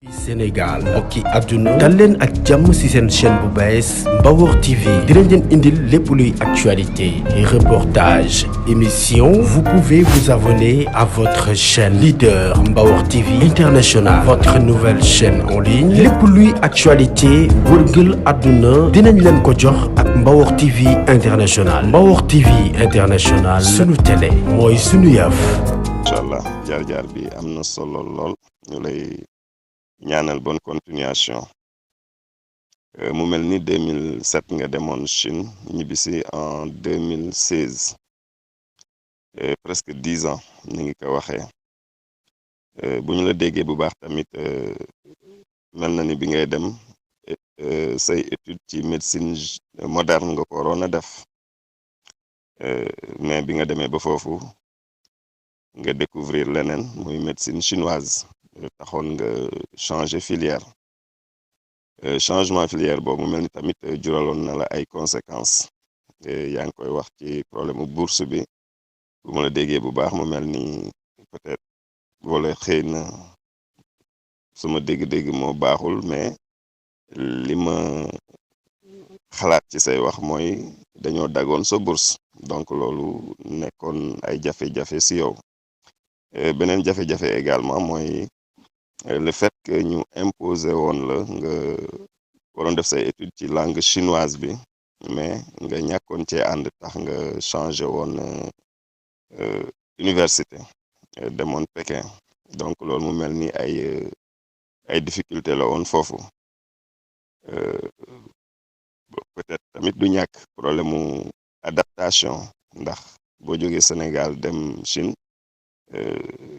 Sénégal mbokki àdduna dal leen ak jàmm ci seen chaîne bu bees Mbawor TV dinañ leen indil lépp luy actualité reportage émission vous pouvez vous abonner à votre chaîne leader Mbawor TV International votre nouvelle chaîne en ligne lépp luy actualité wërngël àdduna dinañ leen ko jox ak Mbawor TV International Mbawor TV International sunu télé mooy sunu yëf. incha allah jaar-jaar bi am na solo lool ñu lay ñaanal bonne continuation mu mel ni 2007 nga demoon Chine ñibbisi en 2016 presque 10 ans ni ngi ko waxee bu ñu la déggee bu baax tamit mel na ni bi ngay dem say étude ci médecine moderne nga ko waroon a def mais bi nga demee ba foofu nga découvrir leneen muy médecine chinoise taxoon nga changer filière changement filière boobu mel ni tamit juraloon na la ay conséquences yaa ngi koy wax ci problème bourse bi bu ma la déggee bu baax mu mel ni peut-être wala xëy na suma dégg-dégg moo baaxul mais li ma xalaat ci say wax mooy dañoo dagoon sa bourse donc loolu nekkoon ay jafe-jafe si yow beneen jafe-jafe également mooy le fait que ñu imposé woon la nga waroon def say étude ci langue chinoise bi mais nga ñàkkoon cee ànd tax nga changé woon université demoon Pékin donc loolu mu mel ni ay difficulté la woon foofu peut-être tamit du ñàkk problème mu adaptation ndax boo jógee Sénégal dem Chine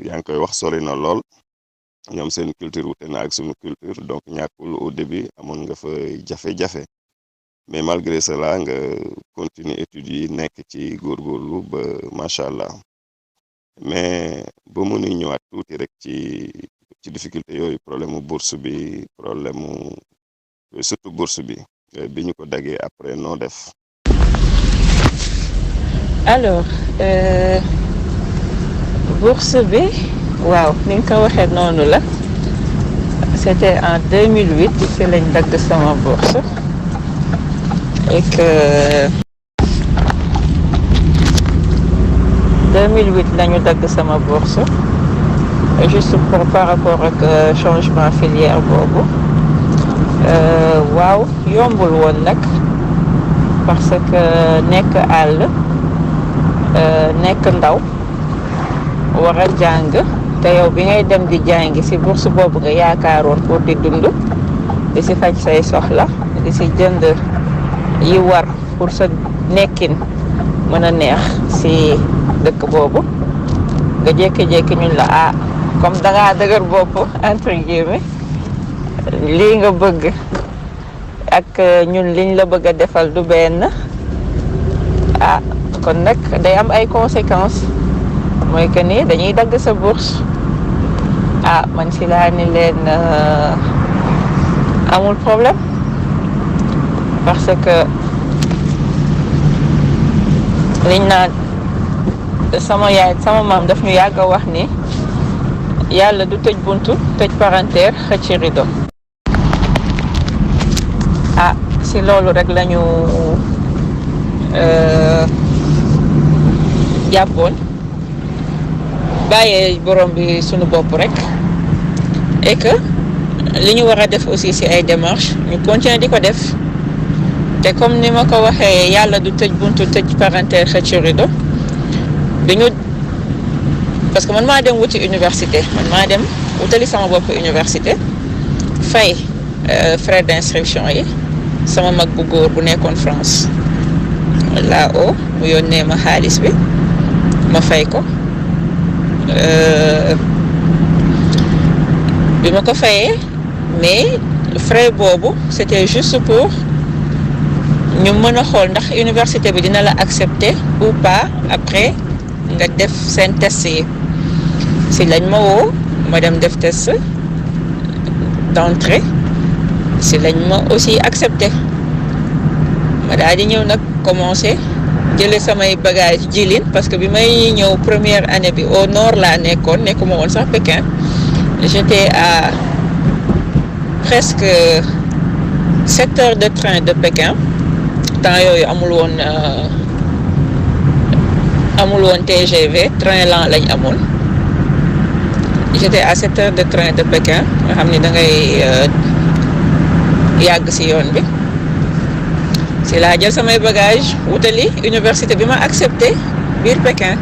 yaa ngi koy wax sori na lool ñoom seen culture wute na ak sunu culture donc ñàkkul au début amoon nga fa jafe-jafe mais malgré cela nga continuer études yi nekk ci góorgóorlu ba macha allah mais ba mu nuy ñëwaat tuuti rek ci difficulté yooyu problème mu bourse bi problème mu surtout bourse bi ñu ko daggee après noo def. alors bourse bi. waaw ni nga ko waxee noonu la c'était en 2008 ci lañ dagg sama bourse et que 2008 lañu dagg sama bourse juste par rapport ak changement filière boobu waaw yombul woon nag parce que nekk àll nekk ndaw war a jàng te yow bi ngay dem di jàngi ci bourse boobu nga yaakaaroon pour di dund di ci faj say soxla di ci jënd yi war pour sa nekkin mën a neex ci dëkk boobu nga jékki-jékki ñun la comme dangaa dëgër bopp entre guillemets lii nga bëgg ak ñun liñ la bëgg a defal du benn kon nag day am ay conséquences mooy que ni dañuy dagg sa bourse man si laa ni leen amul problème parce que liñ naan sama maam daf ñu yàgg a wax ni yàlla du tëj buntu tëj parenthèse xëcc rido si loolu rek lañu jàppoon bàyyee borom bi sunu bopp rek et que li ñu war a def aussi ci ay démarches ñu continuer di ko def te comme ni ma ko waxee yàlla du tëj buntu tëj parenthèse xëcc rido dañu parce que man maa dem wuti université man maa dem wutali sama bopp université fay frais d'inscription yi sama mag bu góor bu nekkoon France là-haut mu yónnee ma xaalis bi ma fay ko bi ma ko fayee mais frais boobu c'était juste pour ñu mën a xool ndax université bi dina la accepter ou pas après nga def seen test yi si lañ ma woo ma dem def test d'entrée si lañ ma aussi accepter ma daal di ñëw nag commencer jëlee samay bagages jilin parce que bi may ñëw première année bi au nord laa nekkuma woon sax Pékin j'étais à presque 7 heures de train de Pékin. Temps yooyu amul woon TGV, train lent lañ amoon. J'étais à 7 heures de train de Pékin nga xam ni da ngay yàgg ci yoon bi. Si laa jël samay bagage wutali université bi ma accepté biir Pékin.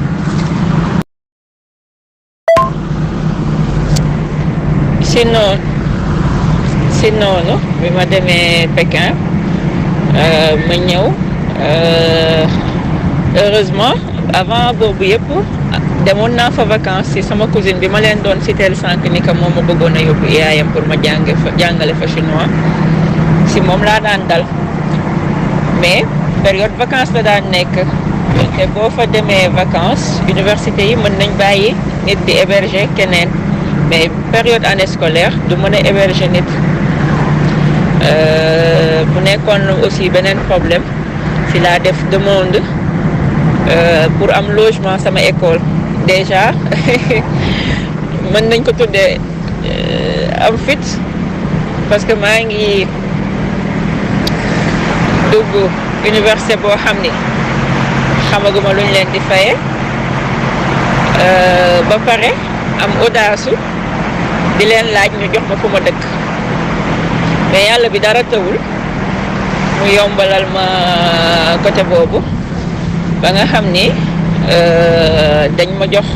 si noonu bi ma demee Pékin ma ñëw heureusement avant boobu yëpp demoon naa fa vacances si sama cousine bi ma leen doon citeel sànq ni que moom ma bëggoon a yóbbu yaayam pour ma jàngale fa chinois si moom laa daan dal mais période vacances la daan nekk te boo fa demee vacances université yi mën nañ bàyyi nit di héberger keneen mais période année scolaire du mën a héberger nit mu nekkoon aussi beneen problème si laa def demande pour am logement sama école déjà mën nañ ko tuddee am fit parce que maa ngi dugg université boo xam ni xamaguma luñ leen di faye ba pare am audace di leen laaj ñu jox ma fu ma dëkk mais yàlla bi dara tawul mu yombalal ma côté boobu ba nga xam ni dañ ma jox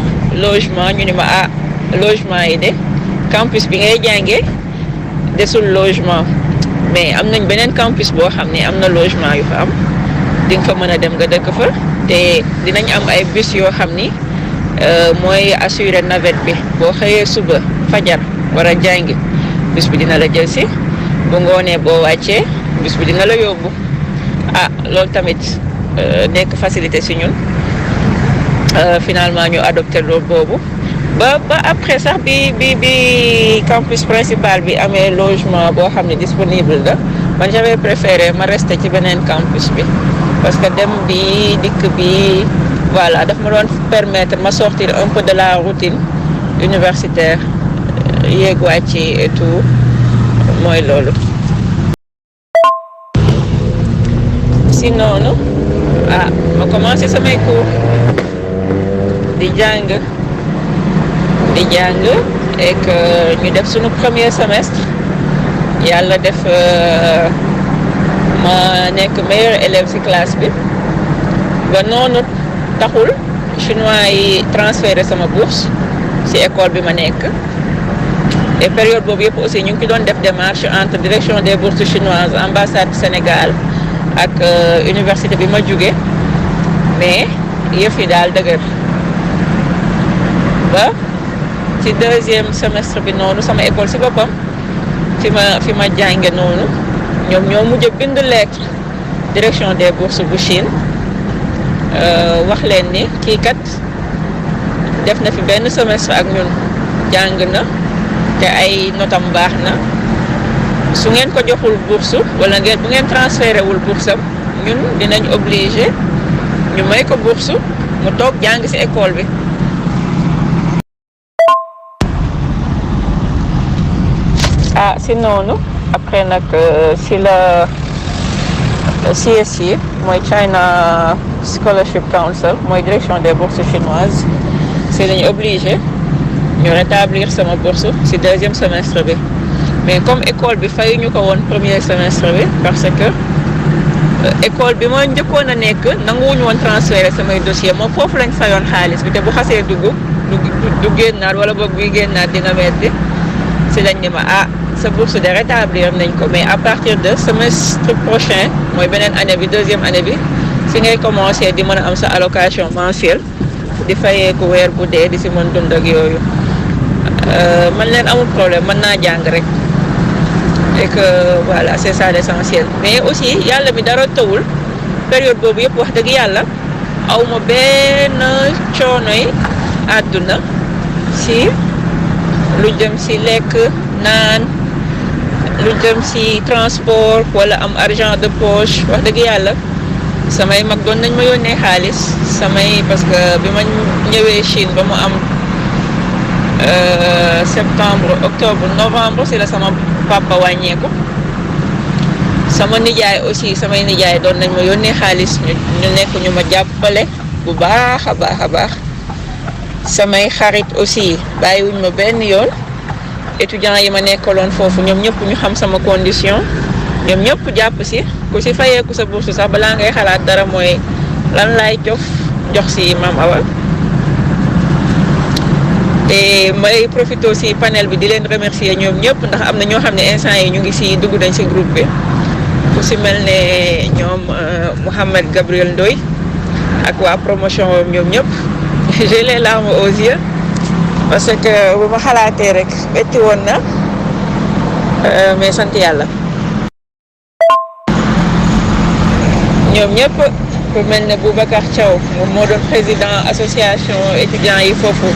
logement ñu ni ma logement yi de campus bi ngay jàngee desul logement mais am nañ beneen campus boo xam ni am na logement yu fa am di nga fa mën a dem nga dëkk fa te dinañ am ay bus yoo xam ni mooy assurer navette bi boo xëyee suba fajar war a jàngi bus bi dina la jël si bu ngoonee boo wàccee bus bi dina la yóbbu loolu tamit nekk facilité si ñun finalement ñu adopté loolu boobu ba après sax bi campus principal bi amee logement boo xam ne disponible la man j'avais préféré ma rester ci beneen campus bi parce que dem bi dikk bi voilà daf ma doon permettre ma sortir un peu de la routine universitaire yéeg wàcc et tout mooy loolu. si noonu ma commencé samay cours di jàng et que ñu def suñu premier semestre yàlla def ma nekk meilleur élève ci classe bi ba noonu taxul chinois yi transféré sama bourse ci école bi ma nekk et période boobu yëpp aussi ñu ngi doon def démarche entre direction des bourses chinoises ambassade Sénégal ak université bi ma jóge mais yëf yi daal dëgër ba ci deuxième semestre bi noonu sama école ci boppam fi ma jànge noonu ñoom ñoo mujj a bind lettre direction des bourses bu Chine wax leen ni kii kat def na fi benn semestre ak ñun jàng na te ay notam baax na su ngeen ko joxul bourse wala bu ngeen transféré wul bourse am ñun dinañ obligé ñu may ko bourse mu toog jàng ci école bi. si noonu après nag si la CSC mooy China Scholarship Council mooy direction des bourses chinoises si lañu obligé ñu rétablir sama bourse si deuxième semestre bi mais comme école bi fayuñu ko woon premier semestre bi parce que école bi ma njëkkoon a nekk nanguwuñu woon transférer samay dossier moom foofu lañ fayoon xaalis bi te bu xasee du génnaat wala boog buy génnaat dina metti si lañ ni ma sa bourse de rétablir nañ ko mais à partir de semestre prochain mooy beneen année bi deuxième année bi si ngay commencer di mën a am sa allocation mensuelle di fayeeku weer bu dee di si mën dund ak yooyu man leen amul problème mën naa jàng rek et que voilà c'est ça l'essentiel mais aussi yàlla mi dara tawul période boobu yëpp wax dëgg yàlla aw ma benn coonoy àdduna si lu jëm si lekk naan lu jëm si transport wala am argent de poche wax dëgg yàlla samay mag doon nañ ma yónnee xaalis parce que bi ma ñëwee Chine ba mu am septembre octobre novembre si la sama papa wàññeeku. Sama nijaay aussi samay nijaay doon nañ ma yónnee xaalis ñu nekk ñu ma jàppale bu baax a baax a baax. Samay xarit aussi bàyyiwuñ ma benn yoon étudiants yi ma nekkaloon foofu ñoom ñëpp ñu xam sama condition ñoom ñëpp jàpp si ku si fayeeku sa bourse sax balaa ngay xalaat dara mooy lan laay jox si Mame Awa. te may profité aussi panel bi di leen remercier ñoom ñëpp ndax am na ñoo xam ne instant yi ñu ngi si dugg nañ si groupe bi ku si mel ne ñoom Mouhamed Gabriel Ndoye ak waa promotion ñoom ñëpp j'ai les larmes aux yeux parce que bu ma xalaatee rek metti woon na mais sant yàlla. ñoom ñëpp ku mel ne Boubacar Thiaw moom moo doon président association étudiants yi foofu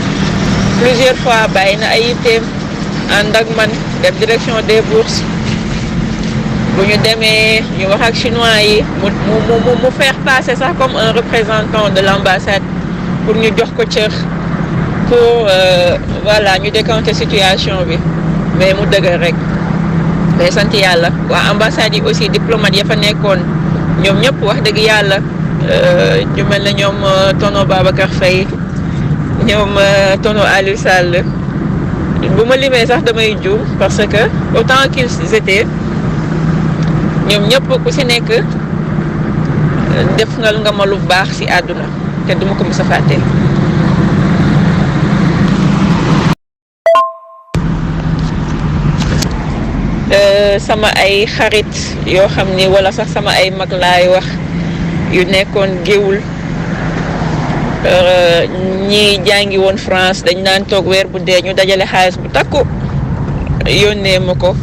plusieurs fois bàyyi na ay yitteem ànd ak man dem direction des bourses bu ñu demee ñu wax ak chinois yi mu faire passer sax comme un représentant de l'ambassade pour ñu jox ko cër pour voilà ñu décanter situation bi mais mu dëgër rek mais sant yàlla waa ambassade yi aussi diplomate ya fa nekkoon ñoom ñëpp wax dëgg yàlla ñu mel ne ñoom tonton Babacar Faye ñoom tonton Aliou Sall bu ma limee sax damay juum parce que autant qu'ils étaient ñoom ñëpp ku ci nekk def nga ma lu baax ci àdduna te duma ko mës a fàtte. Sama ay xarit yoo xam ni walla sax sama ay mag laay wax yu nekkoon géewul ñi jàngi woon France dañ naan toog weer bu dee ñu dajale xaalis bu takku yónnee ma ko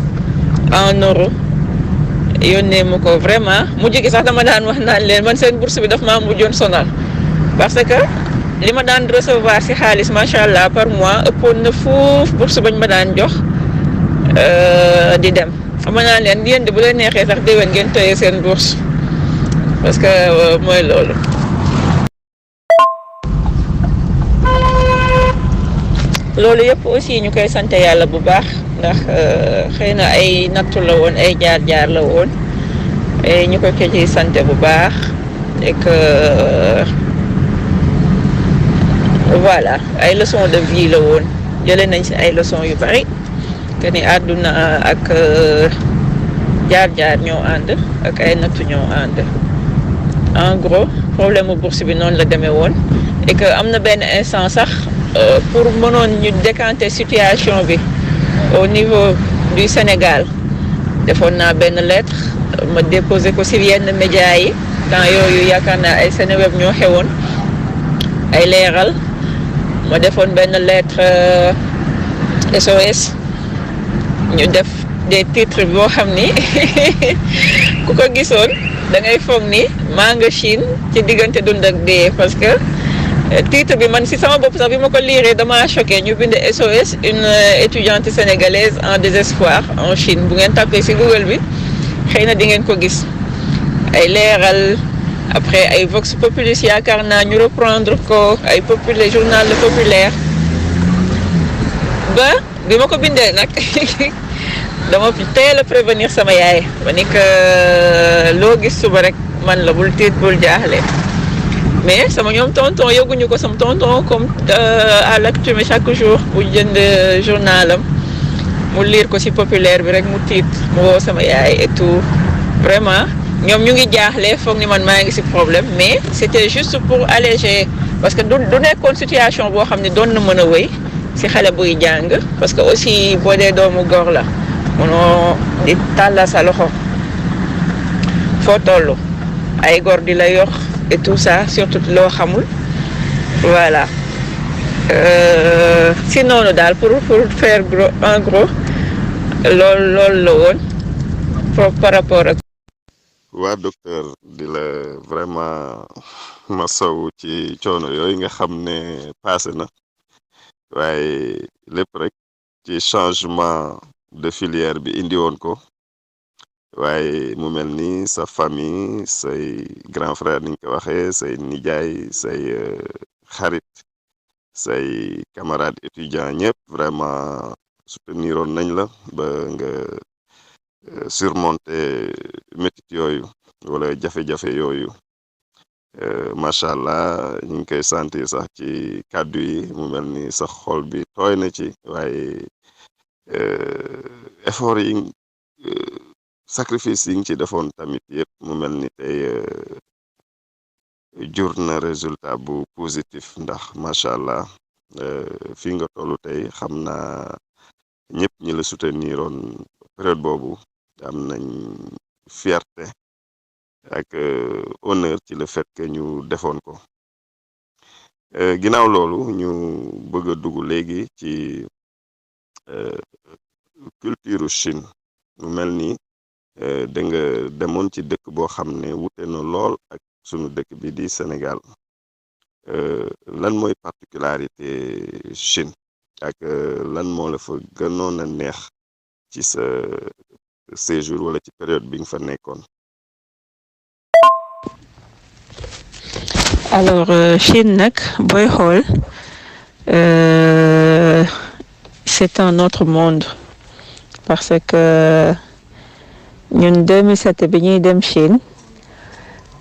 en euro yónnee ma ko vraiment mujj gi sax dama daan wax naan leen man seen bourse bi daf maa mujjoon sonal parce que li ma daan recevoir ci xaalis macha allah par mois ëppoon na fuuf bourse bañ ma daan jox di dem xam naa leen yéen de bu leen neexee sax déwén ngeen tëye seen bourse parce que mooy loolu. loolu yëpp aussi ñu koy sant yàlla bu baax ndax xëy na ay nattu la woon ay jaar-jaar la woon et ñu ko ciy sant bu baax et que voilà ay leçons de vie la woon jëlee nañ ci ay leçons yu bari que ni àdduna ak jaar-jaar ñoo ànd ak ay nattu ñoo ànd en gros problème mu bourse bi noonu la demee woon et que am na benn instant sax. Pour mënoon ñu décanter situation bi au niveau du Sénégal defoon naa benn lettre ma déposé ko ci yenn médias yi temps yooyu yaakaar naa ay Seneweb ñoo xewoon ay leeral ma defoon benn lettre SOS ñu def des titres boo xam ni ku ko gisoon da ngay foog ni maa nga Chine ci diggante dund ak dee parce que titre bi man si sama bopp sax bi ma ko liiree dama choqué ñu bind SOS une étudiante sénégalaise en désespoir en Chine bu ngeen tapé si Google bi xëy na di ngeen ko gis ay leeral après ay Vox Populi yaakaar naa ñu reprendre ko ay populaire journal Le Populaire ba bi ma ko bindee nag dama teel a prévenir sama yaay ba ni que loo gis suba rek man la bul tiit bul jaaxle. mais sama ñoom tonton yëguñu ko sama tonton comme à l'accoutumée chaque jour bu jënd journalam mu lire ko ci populaire bi rek mu tiit mu woo sama yaay et tout vraiment ñoom ñu ngi jaaxle foog ni man maa ngi ci problème mais c'était juste pour alléger parce que du nekkoon situation boo xam ne doon na mën a wéy ci xale buy jàng parce que aussi boo dee doomu góor la mënoo di tàllal sa loxo foo tollu ay góor di la yor et tout ça surtout loo xamul voilà si noonu daal pour faire gros en gros loolu la woon par rapport ak. waa docteur di la vraiment masawu ci coono yooyu nga xam ne passé na waaye lépp rek ci changement de filière bi indi woon ko. waaye mu mel ni sa famille say grand frère niñ ko waxee say nijaay say xarit say camarades étudiants ñëpp vraiment soutenir woon nañ la ba nga surmonter métit yooyu wala jafe-jafe yooyu macha allah ñu ngi koy sentir sax ci kàddu yi mu mel ni sax xol bi tooy na ci waaye effort yi sacrifice yi nga ci defoon tamit yëpp mu mel ni tey jur na résultat bu positif ndax macha allah fi nga tollu tey xam naa ñëpp ñi la soutenir oon période boobu am nañ fierté ak honneur ci le fait que ñu defoon ko ginnaaw loolu ñu bëgg a dugg léegi ci culture Chine mu mel ni da nga demoon ci dëkk boo xam ne wute na lool ak sunu dëkk bi di Sénégal lan mooy particularité Chine ak lan moo la fa gënoon a neex ci sa séjour wala ci période bi nga fa nekkoon. alors Chine nag booy xool c'est un autre monde parce que ñun 2007 bi ñuy dem Chine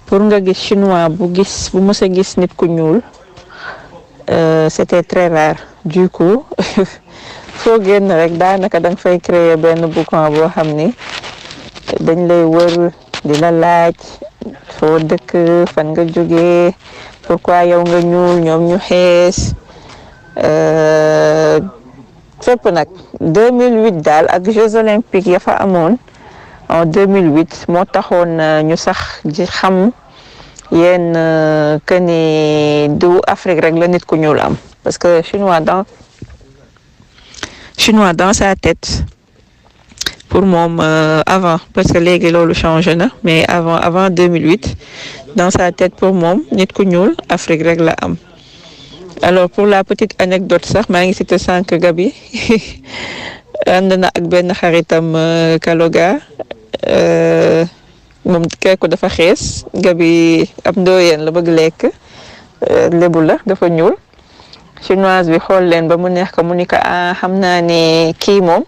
pour nga gis chinois bu mës a gis nit ku ñuul c'était très rare du coup foo génn rek daanaka da nga fay créer benn boucan boo xam ni dañ lay wër di la laaj foo dëkk fan nga jógee pourquoi yow nga ñuul ñoom ñu xees fépp nag 2008 daal ak Jeux olympiques ya fa amoon en 2008 moo taxoon ñu sax ji xam yéen que ni du Afrique rek la nit ku ñuul am parce que chinois dans sa tête pour moom avant parce que léegi loolu changé na mais avant 2008 dans sa tête pour moom nit ku ñuul Afrique rek la am. Alors pour la petite anecdote sax maa ngi cité sànq Gabi ànd na ak benn xaritam Kaloga moom keeku dafa xees Gabi ab ndooyeen la bëgg lekk lébu la dafa ñuul chinoise bi xool leen ba mu neex ko mu ni ko xam naa ne kii moom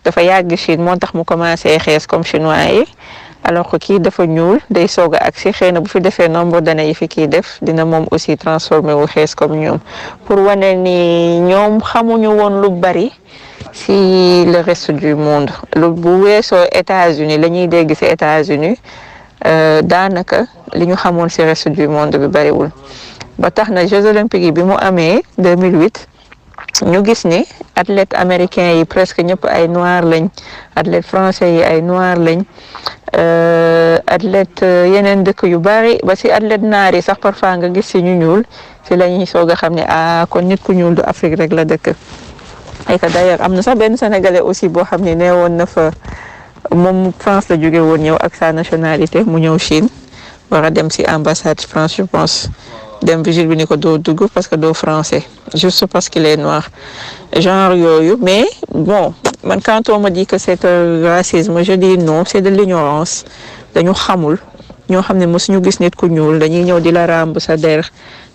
dafa yàgg Chine moo tax mu commencé xees comme chinois yi alors que kii dafa ñuul day soog a agsi xëy na bu fi defee nombre d'années yi fi kii def dina moom aussi transformé wu xees comme ñoom pour wane ni ñoom xamuñu woon lu bari si le reste du monde bu weesoo États-Unis la ñuy dégg si États-Unis daanaka li ñu xamoon si reste du monde bi bariwul ba tax na Jeux olympiques yi bi mu amee 2008 ñu gis ni athlètes américains yi presque ñëpp ay noirs lañ athlètes français yi ay noirs lañ athlètes yeneen dëkk yu bari ba si athlètes naar yi sax parfois nga gis si ñu ñuul si la ñuy soog a xam ne kon nit ku ñuul du Afrique rek la dëkk. et que d'ailleurs am na sax benn sénégalais aussi boo xam ne nee woon na fa moom France la jóge woon ñëw ak sa nationalité mu ñëw Chine war a dem si ambassade France je pense. dem vigile bi ni ko doo dugg parce que doo français juste parce qu'il est noir genre yooyu mais bon man quand on me dit que c'est un racisme je dis non c'est de l'ignorance dañu xamul ñoo xam ne mosuñu gis nit ku ñuul dañuy ñëw di la ràmb sa der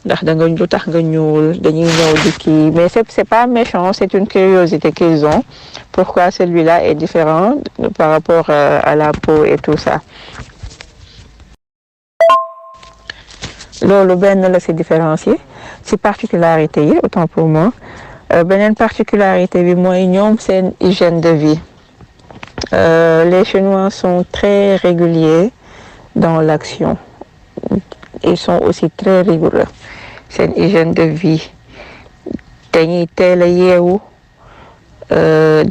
ndax da nga lu tax nga ñuul dañuy ñëw di kii mais c'est pas méchant c'est une curiosité qu'ils ont pourquoi celui-là est différent par rapport à la peau et tout ça. loolu benn la ci différence yi ci particularité yi autant pour moi beneen particularité bi mooy ñoom seen hygiène de vie les Chinois sont très réguliers dans l'action ils sont aussi très rigoureux seen hygiène de vie dañuy teel a yeewu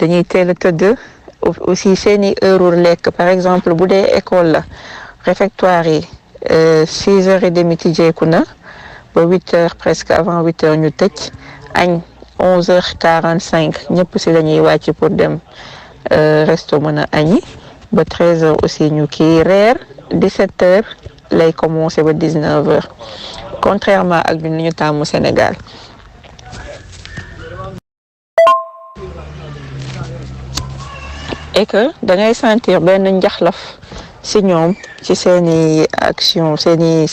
dañuy teel a tëdd aussi seeni heure lekk par exemple bu dee école la réfectoire yi 6h30 tijjeeku na ba 8h presque avant 8h ñu tëj añ 11h45 ñëpp si la ñuy wàcc pour dem resto mën a añi ba 13h aussi ñu kii reer 17h lay commencé ba 19h contrairement ak ñun li ñu tàmm Sénégal. et que da ngay sentir benn njaxlaf si ñoom ci seeni action seeni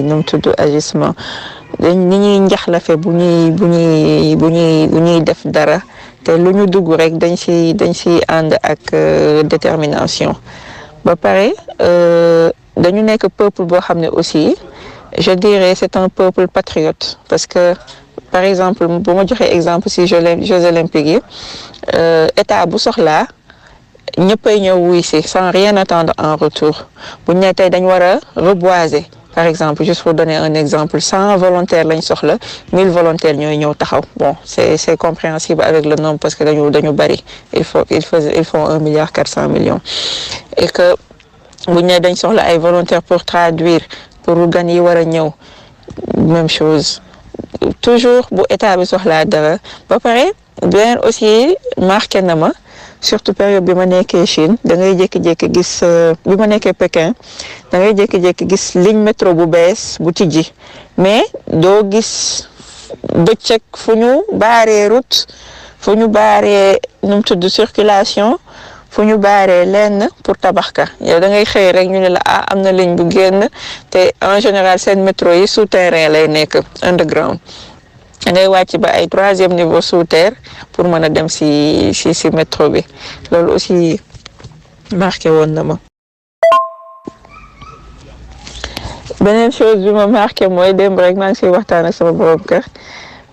nu mu tudd agissement ni ñuy njaxlafe bu ñuy def dara te lu ñu dugg rek dañ ci ànd ak détermination. ba pare dañu nekk peuple boo xam ne aussi je dirais c'est un peuple patriote parce que par exemple bu ma joxee exemple si Jeux olympiques yi état bu soxlaa ñëppay ñëw wuy si sans rien attendre en retour bu ñu nee tey dañ war a reboiser par exemple juste pour donner un exemple 100 volontaires lañ soxla 1000 volontaires ñooy ñëw taxaw bon c'est compréhensible avec le nombre parce que dañu bari ils font 1,4 milliard et que bu ñu nee dañ soxla ay volontaires pour traduire pour gan yi war a ñëw même chose toujours bu état bi soxlaa dara ba pare beneen aussi marqué na ma surtout période bi ma nekkee Chine da ngay jékki-jékki gis bi ma nekkee Pékin da ngay jékki-jékki gis ligne métro bu bees bu tijji mais doo gis bëccëg fu ñu baaree route fu ñu baaree nu mu tudd circulation fu ñu baaree lenn pour tabax ka yow da ngay xëy rek ñu ne la am na ligne bu génn te en général seen métro yi souterrain lay nekk underground da ngay wàcc ba ay 3e niveau sous terre pour mën a dem si métro bi loolu aussi marqué woon na ma. beneen chose bi ma marqué mooy démb rek maa ngi siy waxtaan ak sama borom kër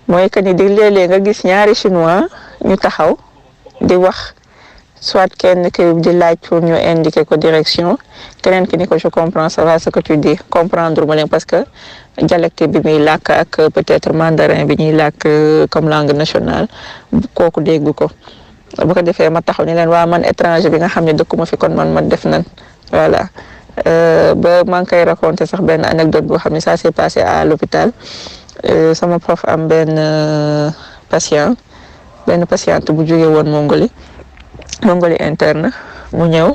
mooy que ni di léeg-léeg nga gis ñaari chinois ñu taxaw di wax soit kenn ki di laaj pour ñu indiquer ko direction keneen ki ni ko je comprends ça va ce que tu dis comprendre ma leen parce que dialecte bi muy làkk ak peut-être mandarin bi ñuy làkk comme langue nationale kooku déggu ko bu ko defee ma taxaw ni leen waa man étranger bi nga xam ne dëkkuma fi kon man ma def nan voilà ba maa ngi koy raconter sax benn anecdote boo xam ne ça s'est passé à l'hôpital sama prof am benn patiente bu jóge woon Mongolie interne mu ñëw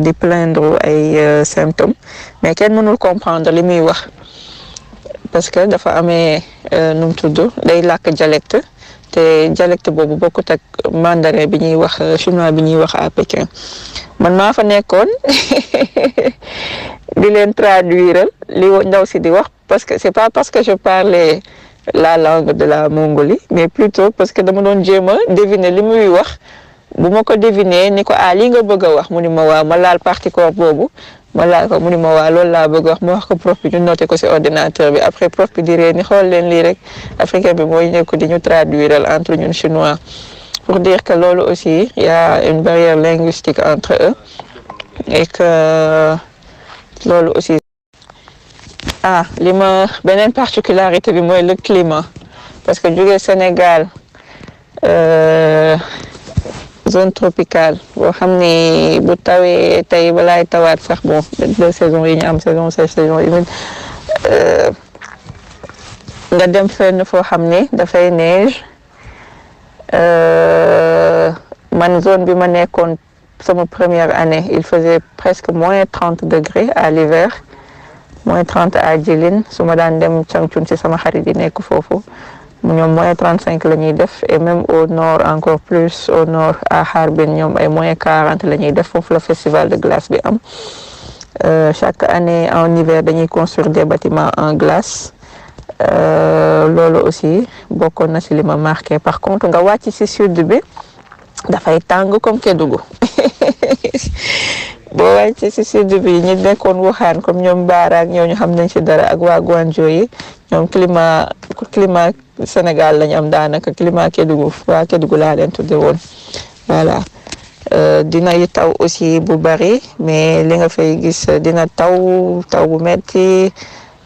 di plaindre ay symptômes mais kenn mënul comprendre li muy wax parce que dafa amee nu mu tudd day làkk dialecte te dialecte boobu bokkut ak mandarin bi ñuy wax chinois bi ñuy wax à Pékin man maa fa nekkoon di leen traduire li ndaw si di wax parce que c'est pas parce que je parlais la langue de la Mongolie mais plutôt parce que dama doon jéem a deviner li muy wax bu ma ko deviner ni ko lii nga bëgg a wax mu ni ma waaw ma laal partie corps boobu ma laal ko mu ni ma waaw loolu laa bëgg a wax ma wax ko prof bi ñu noté ko ci ordinateur bi après prof bi di ree ni xool leen lii rek africain bi mooy nekk di ñu traduire entre ñun chinois pour dire que loolu aussi il y a une barrière linguistique entre eux et que loolu aussi li ma beneen particularité bi mooy le climat parce que jóge Sénégal zone tropicale boo xam ni bu tawee tey balaay tawaat sax bon deux saisons yi ñu am saison sèche saison humide nga dem fenn foo xam ni dafay neige man zone bi ma nekkoon sama première année il faisait presque moins 30 degrés à l'hiver moins 30 à Djilin su ma daan dem Changchun ci sama xarit yi nekk foofu ñoom moins 35 la ñuy def et même au nord encore plus au nord à Harbin ñoom ay moins 40 la ñuy def foofu la festival de glace bi am chaque année en hiver dañuy construire des bâtiments en glace loolu aussi bokkoon na ci li ma marqué par contre nga wàcc ci sud bi dafay tàng comme Kédougou boo wàcc ci sud bi ñi nekkoon Wuhan comme ñoom Baara ak ñooñu xam nañ ci dara ak waa Guangzhou yi ñoom climat Sénégal lañu am daanaka climat Kédougou waa Kédougou laa leen tudde woon voilà dina yi taw aussi bu bari mais li nga fay gis dina taw bu metti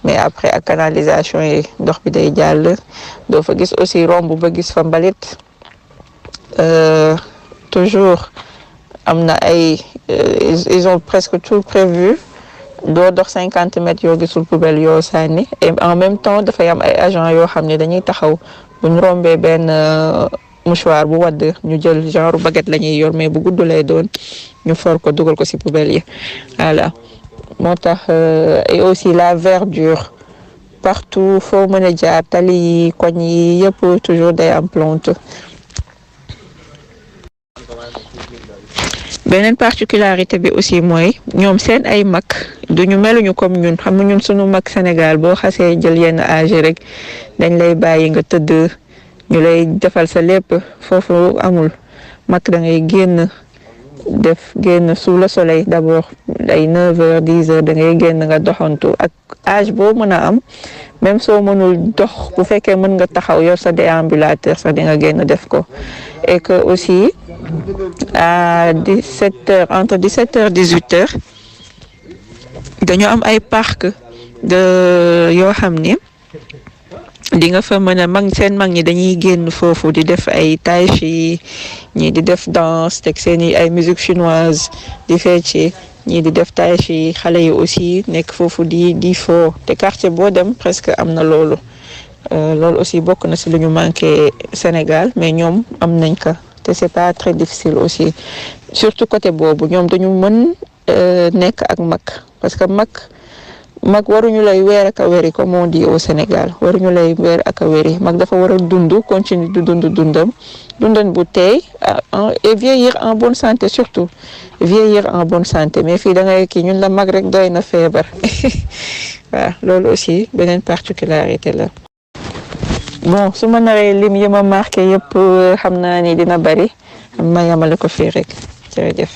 mais après ak canalisation yi ndox bi day jàll doo fa gis aussi romb ba gis fa mbalit toujours am na ay ils ont presque tout prévu doo dox 50 mètres yoo gisul poubelle yoo sànni et en même temps dafay am ay agents yoo xam ne dañuy taxaw bu ñu rombee benn mouchoir bu wadd ñu jël genre baguette la ñuy yor mais bu gudd lay doon ñu for ko dugal ko ci poubelle yi voilà moo tax et aussi la verdure partout foo mën a jaar tali yi koñ yi yëpp toujours day am plante. beneen particularité bi aussi mooy ñoom seen ay mag duñu meluñu comme ñun xam nga ñun sunu mag Sénégal boo xasee jël yenn âge rek dañ lay bàyyi nga tëdd ñu lay defal sa lépp foofu amul mag da ngay génn sous le soleil d'abord ay 9h 10h da ngay génn nga doxantu ak âge boo mën a am même soo mënul dox bu fekkee mën nga taxaw yor sa déambulateur sax di nga génn def ko et que aussi à 17h entre 17h 18h dañu am ay parc yoo xam ni di nga fa mën a mag ñi dañuy génn foofu di def ay tai chi ñii di def danse teg seeni ay musique chinoise di fecc ñii di def tai chi xale yi aussi nekk foofu di fo te quartier boo dem presque am na loolu aussi bokk na ci lu ñu manqué Sénégal mais ñoom am nañ ko te c'est pas très difficile aussi surtout côté boobu ñoom dañu mën nekk ak mag parce que mag waruñu lay weer ak a wéri comme on dit au Sénégal waruñu lay weer ak a wéri mag dafa war a continuer di dundam bu teey et vieillir en bonne santé surtout vieillir en bonne santé mais fii da ngay kii ñun la mag rek doy na feebar waaw loolu aussi beneen particularité la. Bon su ma naree lim yi ma marqué yëpp xam naa ni dina bari ma yamale ko fii rek jërëjëf.